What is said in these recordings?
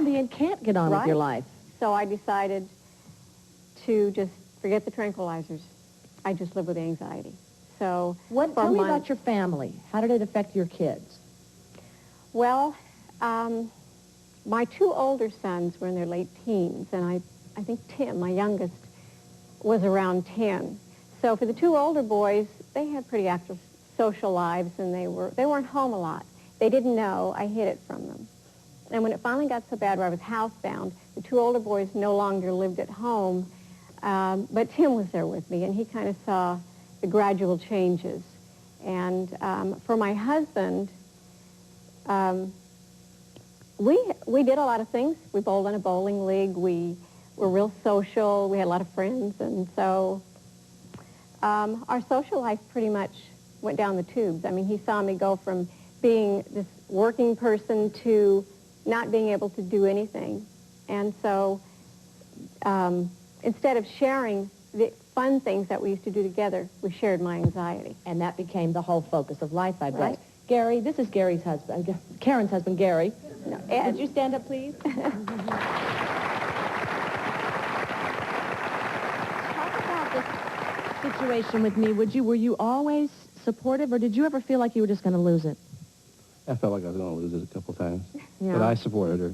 zombie and can't get on with your life. So I decided to just forget the tranquilizers. I just live with anxiety. So tell me about your family. How did it affect your kids? Well, my two older sons were in their late teens, and I think Tim, my youngest, was around 10. So for the two older boys, they had pretty active social lives, and they weren't home a lot. They didn't know. I hid it from them. And when it finally got so bad where I was housebound, the two older boys no longer lived at home, but Tim was there with me, and he kind of saw the gradual changes. And for my husband, we did a lot of things. We bowled in a bowling league. We were real social. We had a lot of friends, and so our social life pretty much went down the tubes. I mean, he saw me go from being this working person to not being able to do anything. And so instead of sharing the fun things that we used to do together, we shared my anxiety. And that became the whole focus of life, I bet. Right. Gary, this is Gary's husband, Karen's husband, Gary. No, Ed, would you stand up, please? Talk about this situation with me. Were you always supportive, or did you ever feel like you were just going to lose it? I felt like I was going to lose it a couple times. Yeah. But I supported her.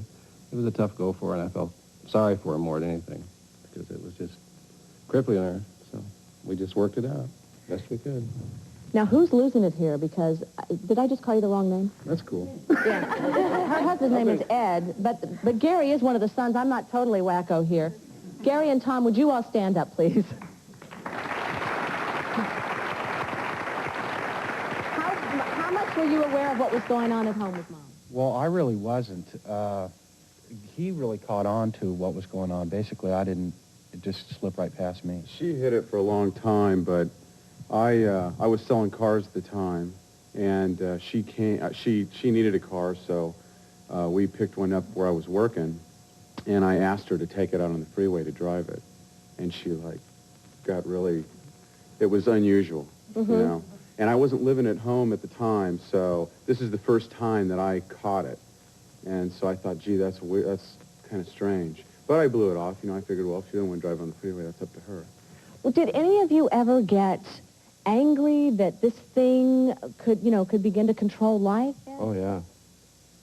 It was a tough go for her, and I felt sorry for her more than anything, because it was just crippling her. So we just worked it out best we could. Now, who's losing it here? Because, did I just call you the wrong name? That's cool. Yeah. Her husband's name is Ed, but Gary is one of the sons. I'm not totally wacko here. Gary and Tom, would you all stand up, please? How much were you aware of what was going on at home with Mom? Well, I really wasn't. He really caught on to what was going on. Basically, it just slipped right past me. She hid it for a long time, but I was selling cars at the time, and she needed a car, so we picked one up where I was working, and I asked her to take it out on the freeway to drive it, and she got really, it was unusual, you know, and I wasn't living at home at the time, so this is the first time that I caught it, and so I thought, gee, that's weird, that's kind of strange, but I blew it off, you know. I figured, well, if she didn't want to drive on the freeway, that's up to her. Well, did any of you ever get angry that this thing could begin to control life? Oh, yeah.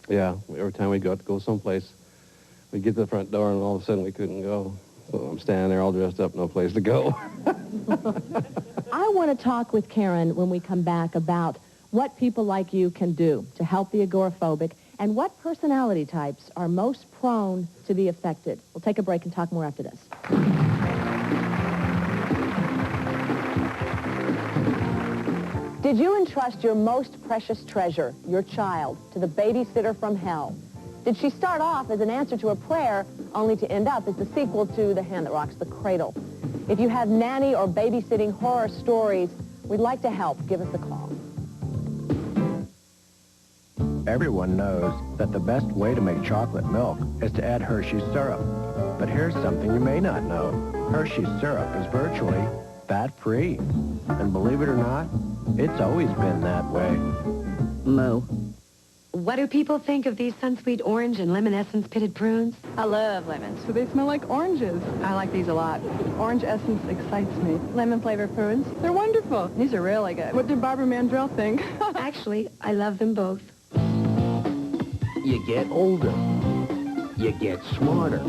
Yeah, every time we'd go someplace, we'd get to the front door, and all of a sudden we couldn't go. So I'm standing there all dressed up, no place to go. I want to talk with Karen when we come back about what people like you can do to help the agoraphobic and what personality types are most prone to be affected. We'll take a break and talk more after this. Did you entrust your most precious treasure, your child, to the babysitter from hell? Did she start off as an answer to a prayer, only to end up as the sequel to The Hand That Rocks the Cradle? If you have nanny or babysitting horror stories, we'd like to help. Give us a call. Everyone knows that the best way to make chocolate milk is to add Hershey's syrup. But here's something you may not know. Hershey's syrup is virtually fat-free. And believe it or not, it's always been that way. Moo. What do people think of these Sunsweet orange and lemon essence pitted prunes? I love lemons. So they smell like oranges. I like these a lot. Orange essence excites me. Lemon flavored prunes, they're wonderful. These are really good. What did Barbara Mandrell think? Actually, I love them both. You get older. You get smarter.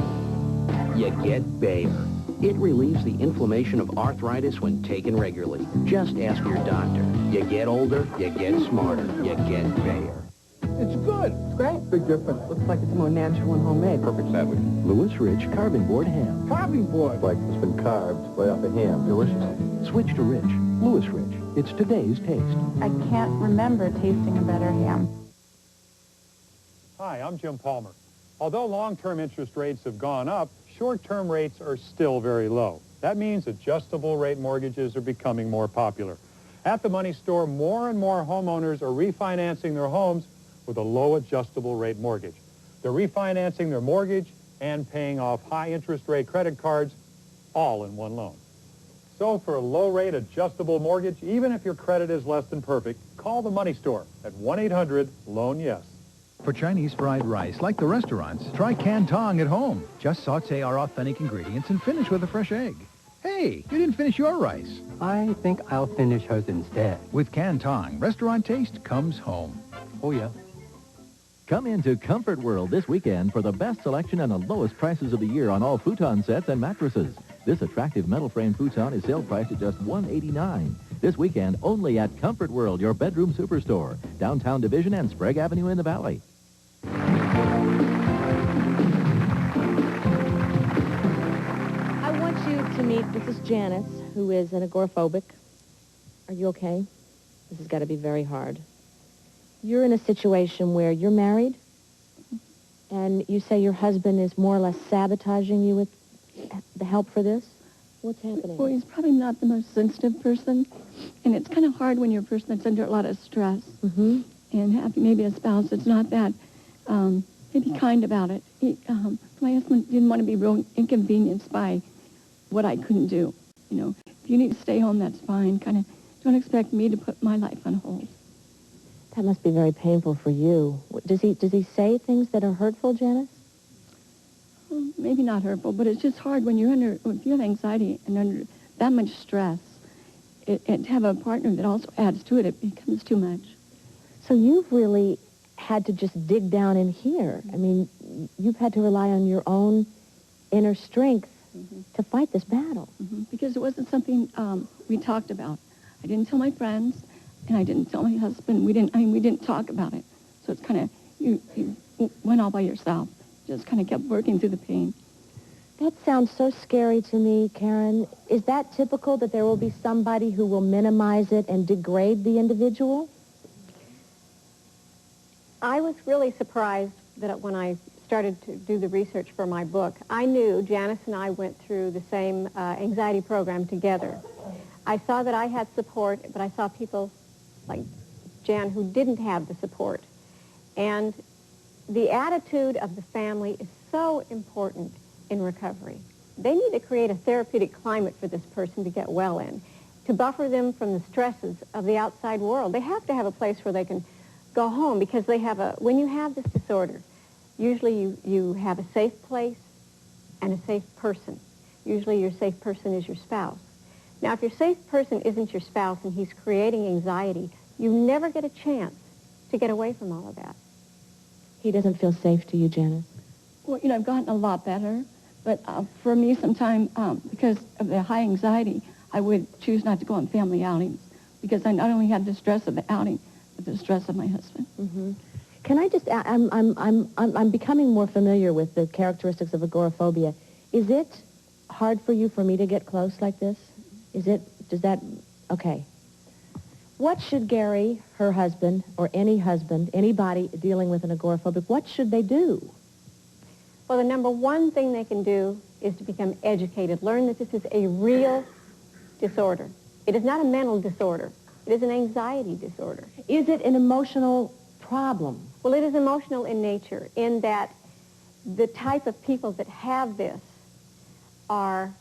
You get Bayer. It relieves the inflammation of arthritis when taken regularly. Just ask your doctor. You get older, you get smarter, you get Bayer. It's good. It's great. Big difference. Looks like it's more natural and homemade. Perfect sandwich. Lewis Rich Carving Board Ham. Carving board. Like it's been carved right off a ham. Delicious. Switch to Rich. Lewis Rich. It's today's taste. I can't remember tasting a better ham. Hi, I'm Jim Palmer. Although long-term interest rates have gone up, short-term rates are still very low. That means adjustable rate mortgages are becoming more popular. At the money store, more and more homeowners are refinancing their homes with a low adjustable rate mortgage. They're refinancing their mortgage and paying off high interest rate credit cards all in one loan. So for a low rate adjustable mortgage, even if your credit is less than perfect, call the money store at 1-800-LOAN-YES. For Chinese fried rice, like the restaurants, try Canton at home. Just saute our authentic ingredients and finish with a fresh egg. Hey, you didn't finish your rice. I think I'll finish hers instead. With Canton, restaurant taste comes home. Oh, yeah. Come into Comfort World this weekend for the best selection and the lowest prices of the year on all futon sets and mattresses. This attractive metal frame futon is sale priced at just $189. This weekend only at Comfort World, your bedroom superstore, Downtown Division and Sprague Avenue in the Valley. I want you to meet Mrs. Janice, who is an agoraphobic. Are you okay? This has got to be very hard. You're in a situation where you're married, and you say your husband is more or less sabotaging you with the help for this? What's happening? Well, he's probably not the most sensitive person, and it's kind of hard when you're a person that's under a lot of stress and have maybe a spouse that's not that maybe kind about it. My husband didn't want to be real inconvenienced by what I couldn't do. You know, if you need to stay home, that's fine. Kind of don't expect me to put my life on hold. That must be very painful for you. Does he say things that are hurtful, Janice? Well, maybe not hurtful, but it's just hard when if you have anxiety and under that much stress, and to have a partner that also adds to it, it becomes too much. So you've really had to just dig down in here. I mean, you've had to rely on your own inner strength to fight this battle. Because it wasn't something we talked about. I didn't tell my friends, and I didn't tell my husband. We didn't talk about it. So it's kind of, you went all by yourself. Just kind of kept working through the pain. That sounds so scary to me, Karen. Is that typical that there will be somebody who will minimize it and degrade the individual? I was really surprised that when I started to do the research for my book, I knew Janice and I went through the same anxiety program together. I saw that I had support, but I saw people like Jan who didn't have the support. And the attitude of the family is so important in recovery. They need to create a therapeutic climate for this person to get well in, to buffer them from the stresses of the outside world. They have to have a place where they can go home, because they have when you have this disorder, usually you have a safe place and a safe person. Usually your safe person is your spouse. Now, if your safe person isn't your spouse and he's creating anxiety, you never get a chance to get away from all of that. He doesn't feel safe to you, Janice? Well, I've gotten a lot better, but for me sometimes, because of the high anxiety, I would choose not to go on family outings, because I not only had the stress of the outing, but the stress of my husband. Can I just, I'm becoming more familiar with the characteristics of agoraphobia. Is it hard for you for me to get close like this? Okay. What should Gary, her husband, or anybody dealing with an agoraphobic, what should they do? Well, the number one thing they can do is to become educated, learn that this is a real disorder. It is not a mental disorder. It is an anxiety disorder. Is it an emotional problem? Well, it is emotional in nature, in that the type of people that have this are,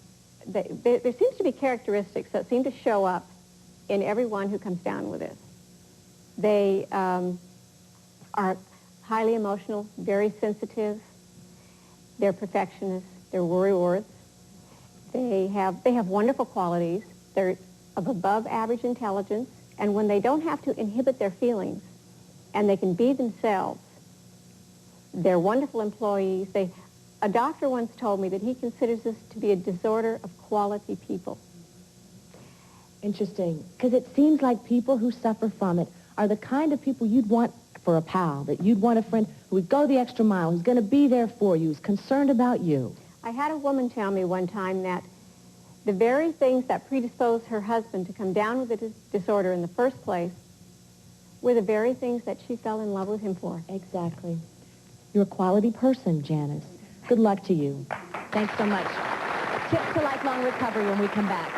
there seems to be characteristics that seem to show up in everyone who comes down with this. They are highly emotional, very sensitive. They're perfectionists. They're worrywart. They have wonderful qualities. They're of above average intelligence. And when they don't have to inhibit their feelings and they can be themselves, they're wonderful employees. A doctor once told me that he considers this to be a disorder of quality people. Interesting, because it seems like people who suffer from it are the kind of people you'd want for a pal, that you'd want a friend who would go the extra mile, who's going to be there for you, who's concerned about you. I had a woman tell me one time that the very things that predisposed her husband to come down with the disorder in the first place were the very things that she fell in love with him for. Exactly. You're a quality person, Janice. Good luck to you. Thanks so much. Tips to lifelong recovery when we come back.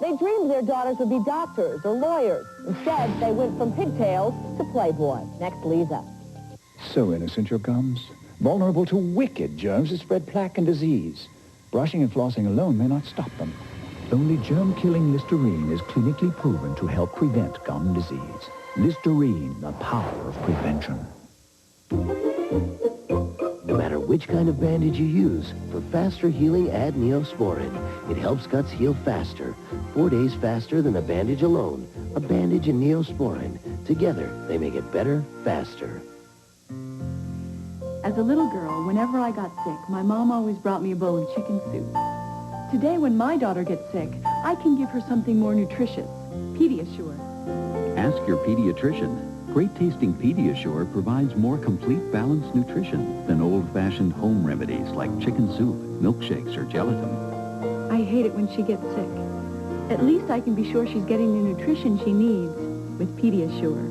They dreamed their daughters would be doctors or lawyers. Instead, they went from pigtails to Playboy. Next, Leeza. So innocent, your gums. Vulnerable to wicked germs that spread plaque and disease. Brushing and flossing alone may not stop them. Only germ-killing Listerine is clinically proven to help prevent gum disease. Listerine, the power of prevention. No matter which kind of bandage you use, for faster healing, add Neosporin. It helps cuts heal faster, 4 days faster than a bandage alone. A bandage and Neosporin. Together, they make it better, faster. As a little girl, whenever I got sick, my mom always brought me a bowl of chicken soup. Today, when my daughter gets sick, I can give her something more nutritious, Pediasure. Ask your pediatrician. Great-tasting Pediasure provides more complete, balanced nutrition than old-fashioned home remedies like chicken soup, milkshakes, or gelatin. I hate it when she gets sick. At least I can be sure she's getting the nutrition she needs with Pediasure.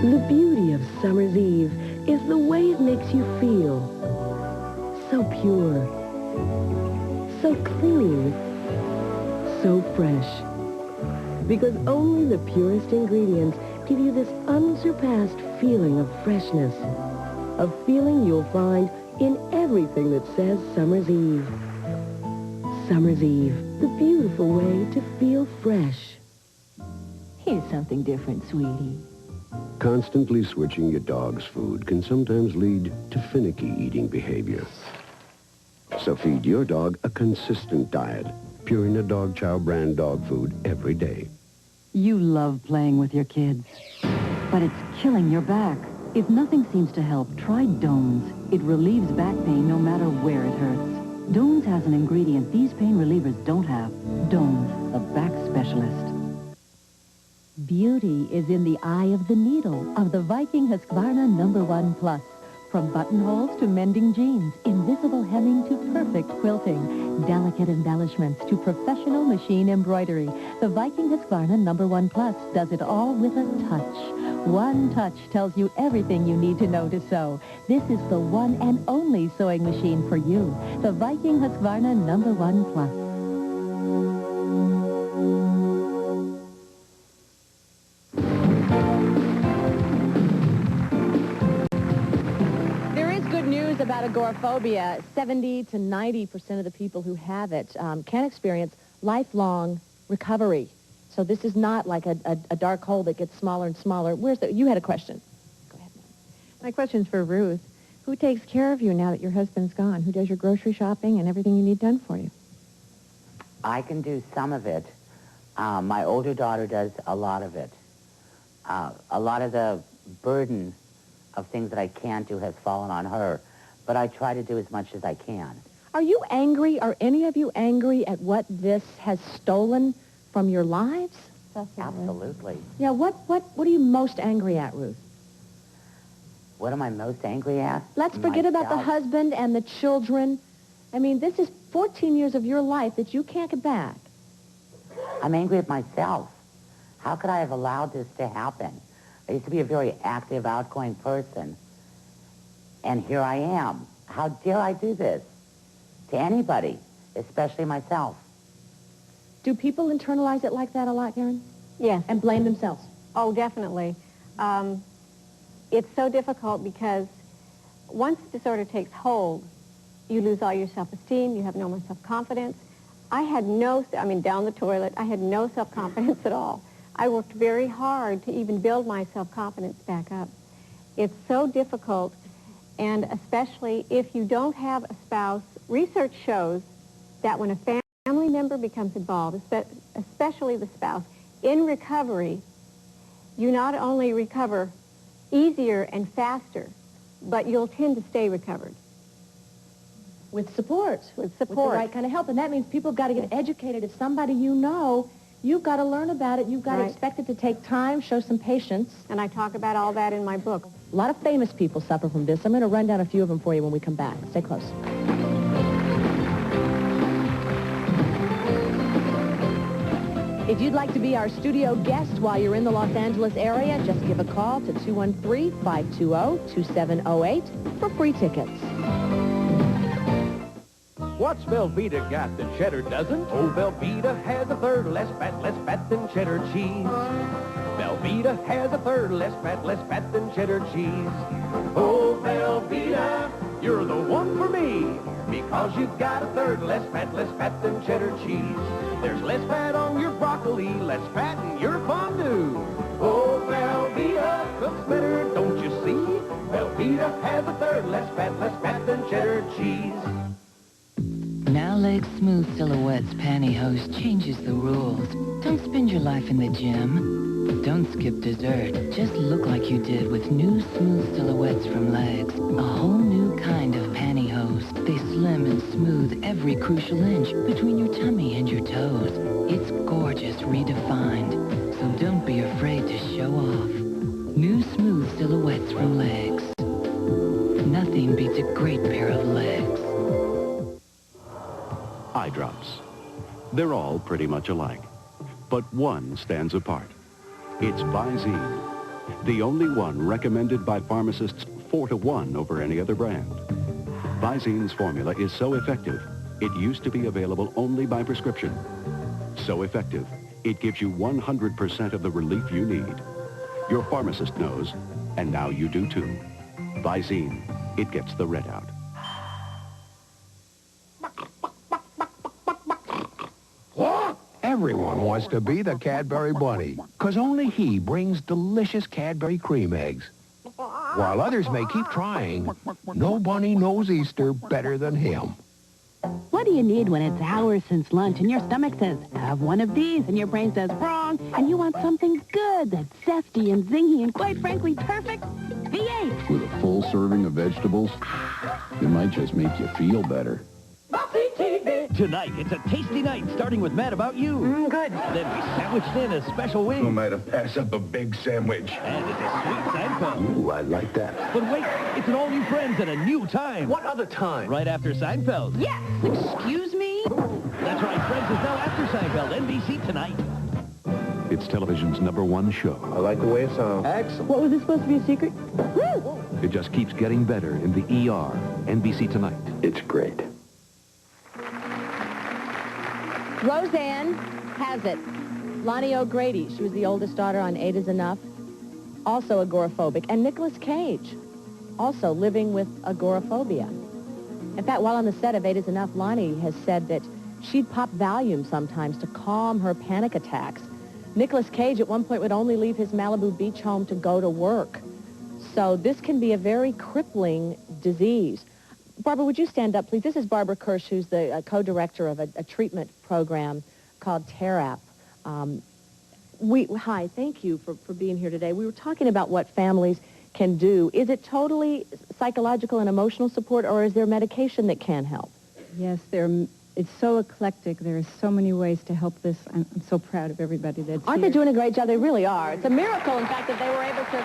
The beauty of summer's eve is the way it makes you feel. So pure, so clean, so fresh. Because only the purest ingredients give you this unsurpassed feeling of freshness. A feeling you'll find in everything that says Summer's Eve. Summer's Eve, the beautiful way to feel fresh. Here's something different, sweetie. Constantly switching your dog's food can sometimes lead to finicky eating behavior. So feed your dog a consistent diet. Purina Dog Chow brand dog food every day. You love playing with your kids, but it's killing your back. If nothing seems to help, try Dones. It relieves back pain no matter where it hurts. Dones has an ingredient these pain relievers don't have. Dones, the back specialist. Beauty is in the eye of the needle of the Viking Husqvarna #1 Plus. From buttonholes to mending jeans, invisible hemming to perfect quilting, delicate embellishments to professional machine embroidery, the Viking Husqvarna #1 Plus does it all with a touch. One touch tells you everything you need to know to sew. This is the one and only sewing machine for you, the Viking Husqvarna #1 Plus. About agoraphobia, 70 to 90% of the people who have it can experience lifelong recovery. So this is not like a dark hole that gets smaller and smaller. You had a question. Go ahead, Mom. My question's for Ruth. Who takes care of you now that your husband's gone? Who does your grocery shopping and everything you need done for you? I can do some of it. My older daughter does a lot of it. A lot of the burden of things that I can't do has fallen on her. But I try to do as much as I can. Are you angry? Are any of you angry at what this has stolen from your lives? Absolutely. Yeah, what are you most angry at, Ruth? What am I most angry at? Let's forget about the husband and the children. I mean, this is 14 years of your life that you can't get back. I'm angry at myself. How could I have allowed this to happen? I used to be a very active, outgoing person. And here I am. How dare I do this to anybody, especially myself? Do people internalize it like that a lot, Karen? Yes. And blame themselves? Oh, definitely. It's so difficult because once the disorder takes hold, you lose all your self-esteem, you have no more self-confidence. I had down the toilet, I had no self-confidence at all. I worked very hard to even build my self-confidence back up. It's so difficult. And especially if you don't have a spouse, research shows that when a family member becomes involved, especially the spouse, in recovery, you not only recover easier and faster, but you'll tend to stay recovered. With support. With support. With the right kind of help. And that means people have got to get educated. If somebody you know, you've got to learn about it. You've got to expect it to take time, show some patience. And I talk about all that in my book. A lot of famous people suffer from this. I'm going to run down a few of them for you when we come back. Stay close. If you'd like to be our studio guest while you're in the Los Angeles area, just give a call to 213-520-2708 for free tickets. What's Velveeta got that cheddar doesn't? Oh, Velveeta has a third less fat than cheddar cheese. Velveeta has a third less fat than cheddar cheese. Oh, Velveeta you're the one for me. Because you've got a third less fat than cheddar cheese. There's less fat on your broccoli, less fat in your fondue. Oh, Velveeta cooks better, don't you see? Velveeta has a third less fat than cheddar cheese. Now Leg Smooth Silhouette's pantyhose changes the rules. Don't spend your life in the gym. Don't skip dessert. Just look like you did with new Smooth Silhouettes from Legs. A whole new kind of pantyhose. They slim and smooth every crucial inch between your tummy and your toes. It's gorgeous redefined. So don't be afraid to show off. New Smooth Silhouettes from Legs. Nothing beats a great pair of legs. Eye drops. They're all pretty much alike, but one stands apart. It's Visine, the only one recommended by pharmacists 4-to-1 over any other brand. Visine's formula is so effective, it used to be available only by prescription. So effective, it gives you 100% of the relief you need. Your pharmacist knows, and now you do too. Visine, it gets the red out. Everyone wants to be the Cadbury Bunny, because only he brings delicious Cadbury cream eggs. While others may keep trying, no bunny knows Easter better than him. What do you need when it's hours since lunch and your stomach says, have one of these, and your brain says, wrong, and you want something good that's zesty and zingy and quite frankly perfect? V8. With a full serving of vegetables, it might just make you feel better. Tonight, it's a tasty night, starting with Mad About You. Good. Then we sandwiched in a special wing. Who might have passed up a big sandwich? And it's a sweet Seinfeld. Ooh, I like that. But wait, it's an all-new Friends at a new time. What other time? Right after Seinfeld. Yes. Excuse me? That's right, Friends is now after Seinfeld, NBC tonight. It's television's #1 show. I like the way it sounds. Excellent. What was this supposed to be a secret? It just keeps getting better in the ER. NBC tonight. It's great. Roseanne has it. Lonnie O'Grady, she was the oldest daughter on 8 is Enough, also agoraphobic. And Nicolas Cage, also living with agoraphobia. In fact, while on the set of 8 is Enough, Lonnie has said that she'd pop Valium sometimes to calm her panic attacks. Nicolas Cage at one point would only leave his Malibu beach home to go to work. So this can be a very crippling disease. Barbara, would you stand up, please? This is Barbara Kirsch, who's the co-director of a treatment program called TERAP. Hi, thank you for being here today. We were talking about what families can do. Is it totally psychological and emotional support, or is there medication that can help? Yes, it's so eclectic. There are so many ways to help this. I'm so proud of everybody that's Aren't here. they doing a great job? They really are. It's a miracle, in fact, that they were able to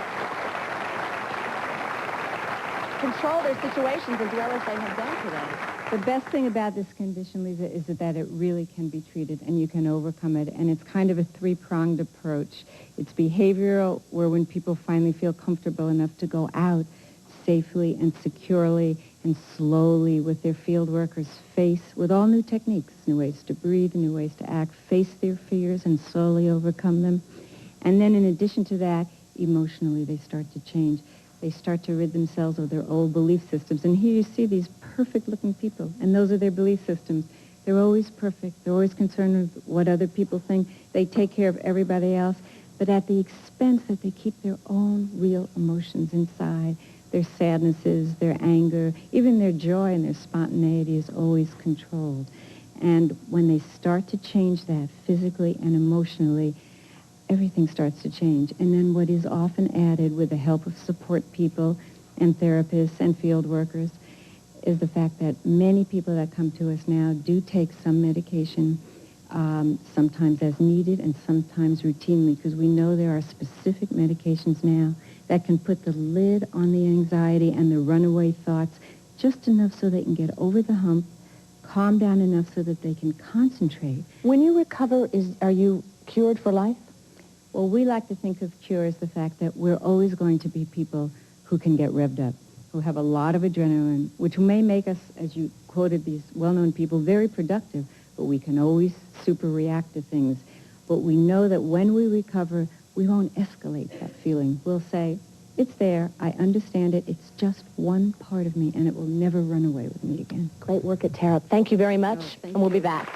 control their situations as well as they have done today. The best thing about this condition, Leeza, is that it really can be treated and you can overcome it. And it's kind of a three-pronged approach. It's behavioral, where when people finally feel comfortable enough to go out safely and securely and slowly with their field workers with all new techniques, new ways to breathe, new ways to act, face their fears and slowly overcome them. And then in addition to that, emotionally they start to change. They start to rid themselves of their old belief systems. And here you see these perfect-looking people, and those are their belief systems. They're always perfect. They're always concerned with what other people think. They take care of everybody else, but at the expense that they keep their own real emotions inside. Their sadnesses, their anger, even their joy and their spontaneity is always controlled. And when they start to change that physically and emotionally, everything starts to change. And then what is often added with the help of support people and therapists and field workers is the fact that many people that come to us now do take some medication, sometimes as needed and sometimes routinely, because we know there are specific medications now that can put the lid on the anxiety and the runaway thoughts just enough so they can get over the hump, calm down enough so that they can concentrate. When you recover, are you cured for life? Well, we like to think of cure as the fact that we're always going to be people who can get revved up, who have a lot of adrenaline, which may make us, as you quoted these well-known people, very productive, but we can always super react to things. But we know that when we recover, we won't escalate that feeling. We'll say, It's there. I understand it. It's just one part of me, and it will never run away with me again. Great work at Tara. Thank you very much, and we'll be back.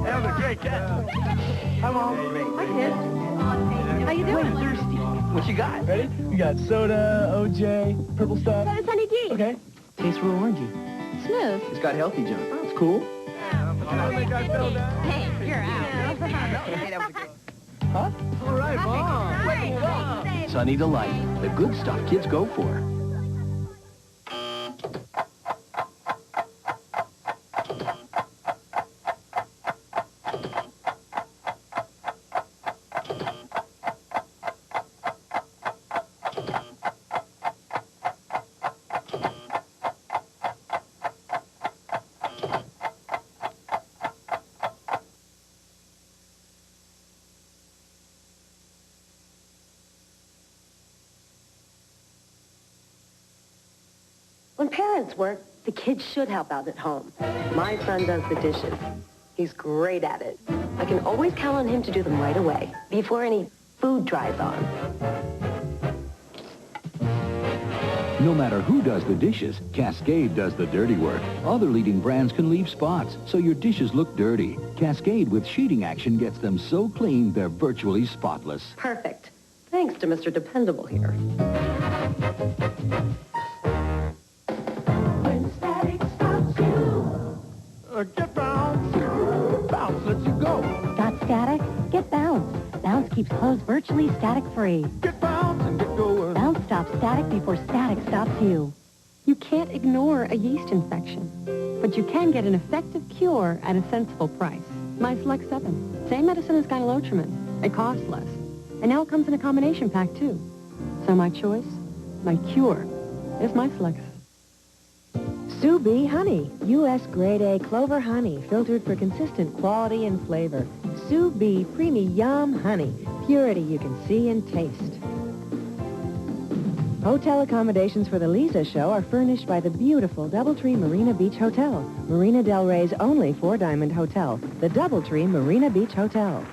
That was a great catch. Hi, Mom. Hi, kid. How you doing? Thirsty. What you got? Ready? We got soda, OJ, purple stuff. Soda Sunny D. Okay. Tastes real orangey. Smooth. It's got healthy junk. Oh, that's cool. Hey, you're out. Huh? All right, Mom. Sunny Delight, the good stuff kids go for. When parents work, the kids should help out at home. My son does the dishes. He's great at it. I can always count on him to do them right away, before any food dries on. No matter who does the dishes, Cascade does the dirty work. Other leading brands can leave spots, so your dishes look dirty. Cascade with sheeting action gets them so clean, they're virtually spotless. Perfect. Thanks to Mr. Dependable here. Get bounce. Bounce lets you go. Got static? Get Bounce. Bounce keeps clothes virtually static-free. Get bounce and get going. Bounce stops static before static stops you. You can't ignore a yeast infection, but you can get an effective cure at a sensible price. MySelect 7. Same medicine as gyne-lotrimin. It costs less. And now it comes in a combination pack, too. So my choice, my cure, is MySelect. Sous Bee Honey, U.S. Grade A clover honey, filtered for consistent quality and flavor. Sous Bee Creamy Yum Honey, purity you can see and taste. Hotel accommodations for the Leeza show are furnished by the beautiful Doubletree Marina Beach Hotel, Marina Del Rey's only four-diamond hotel, the Doubletree Marina Beach Hotel.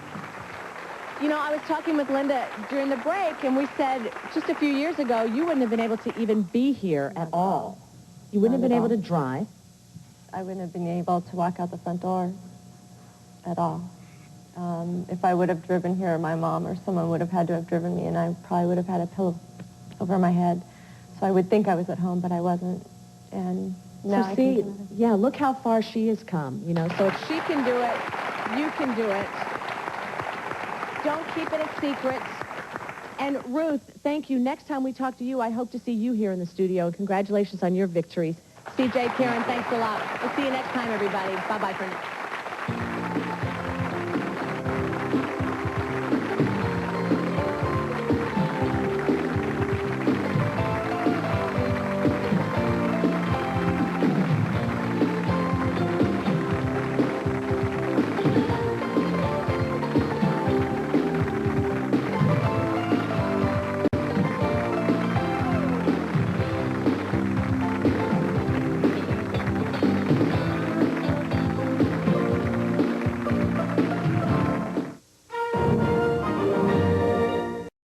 You know, I was talking with Linda during the break, and we said just a few years ago, you wouldn't have been able to even be here at all. You wouldn't have been able to drive. I wouldn't have been able to walk out the front door at all. If I would have driven here, my mom or someone would have had to have driven me, and I probably would have had a pillow over my head. So I would think I was at home, but I wasn't. And now So see, yeah, look how far she has come, you know. So if she can do it, you can do it. Don't keep it a secret. And Ruth, thank you. Next time we talk to you, I hope to see you here in the studio. Congratulations on your victories. CJ, Karen, thanks a lot. We'll see you next time, everybody. Bye-bye for now.